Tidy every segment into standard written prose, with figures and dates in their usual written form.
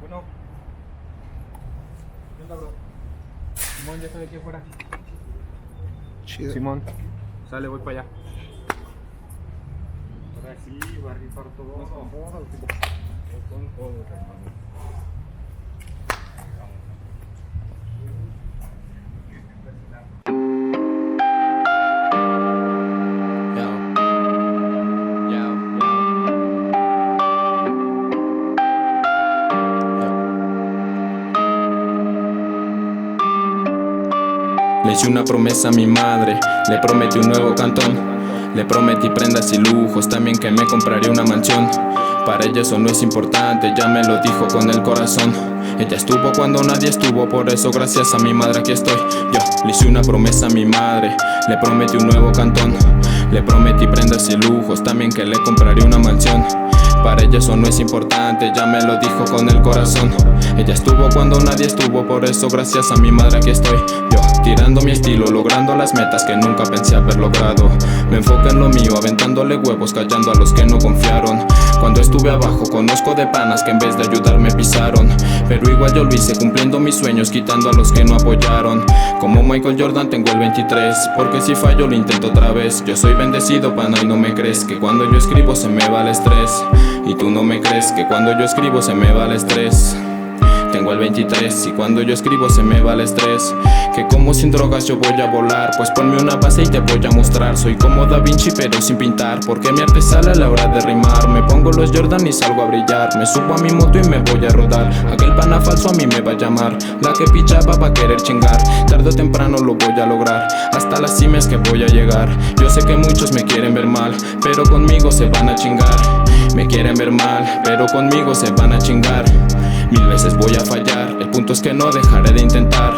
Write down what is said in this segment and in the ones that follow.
Bueno. ¿Qué onda, bro? Simón, ya estoy aquí afuera. Chido. Simón, sale, voy para allá. Ahora sí, va a rifar todo. Con todo, hermano. Le hice una promesa a mi madre, le prometí un nuevo cantón. Le prometí prendas y lujos, también que me compraría una mansión. Para ella eso no es importante, ya me lo dijo con el corazón. Ella estuvo cuando nadie estuvo, por eso gracias a mi madre aquí estoy. Yo le hice una promesa a mi madre, le prometí un nuevo cantón. Le prometí prendas y lujos, también que le compraría una mansión. Para ella eso no es importante, ya me lo dijo con el corazón. Ella estuvo cuando nadie estuvo, por eso gracias a mi madre aquí estoy. Yo tirando mi estilo, logrando las metas que nunca pensé haber logrado. Me enfoco en lo mío, aventándole huevos, callando a los que no confiaron. Cuando estuve abajo conozco de panas que en vez de ayudarme pisaron. Pero igual yo lo hice cumpliendo mis sueños, quitando a los que no apoyaron. Como Michael Jordan tengo el 23, porque si fallo lo intento otra vez. Yo soy bendecido, pana, y no me crees que cuando yo escribo se me va el estrés. Y tú no me crees que cuando yo escribo se me va el estrés. Tengo el 23 y cuando yo escribo se me va el estrés. Que como sin drogas yo voy a volar, pues ponme una base y te voy a mostrar. Soy como Da Vinci pero sin pintar, porque mi arte sale a la hora de rimar. Me pongo los Jordan y salgo a brillar, me subo a mi moto y me voy a rodar. Aquel pana falso a mí me va a llamar, la que pichaba va a querer chingar. Tarde o temprano lo voy a lograr, hasta las cimas que voy a llegar. Yo sé que muchos me quieren ver mal, pero conmigo se van a chingar. Me quieren ver mal, pero conmigo se van a chingar. Mil veces voy a fallar, el punto es que no dejaré de intentar.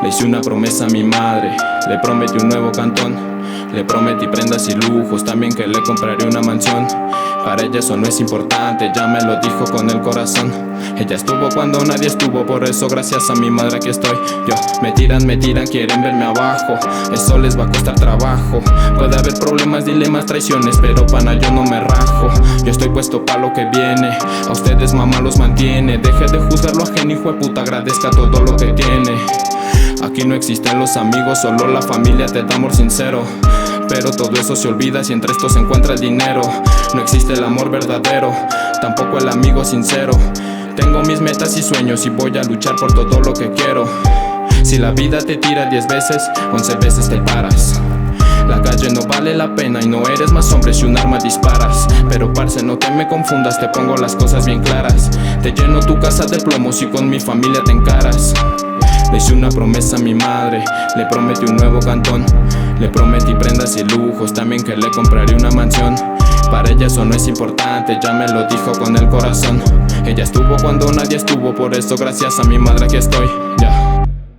Le hice una promesa a mi madre, le prometí un nuevo cantón. Le prometí prendas y lujos, también que le compraré una mansión. Para ella eso no es importante, ya me lo dijo con el corazón. Ella estuvo cuando nadie estuvo, por eso gracias a mi madre aquí estoy. Yo, me tiran, quieren verme abajo, eso les va a costar trabajo. Puede haber problemas, dilemas, traiciones, pero pana yo no me rajo. Yo estoy puesto pa' lo que viene, a ustedes mamá los mantiene. Deje de juzgar lo ajeno, hijo de puta, agradezca todo lo que tiene. Aquí no existen los amigos, solo la familia te da amor sincero. Pero todo eso se olvida si entre estos se encuentra el dinero. No existe el amor verdadero, tampoco el amigo sincero. Tengo mis metas y sueños y voy a luchar por todo lo que quiero. Si la vida te tira 10 veces, 11 veces te paras. La calle no vale la pena y no eres más hombre si un arma disparas. Pero parce, no te me confundas, te pongo las cosas bien claras. Te lleno tu casa de plomos y con mi familia te encaras. Le hice una promesa a mi madre, le prometí un nuevo cantón. Le prometí prendas y lujos, también que le compraré una mansión. Para ella eso no es importante, ya me lo dijo con el corazón. Ella estuvo cuando nadie estuvo, por eso gracias a mi madre aquí estoy, ya.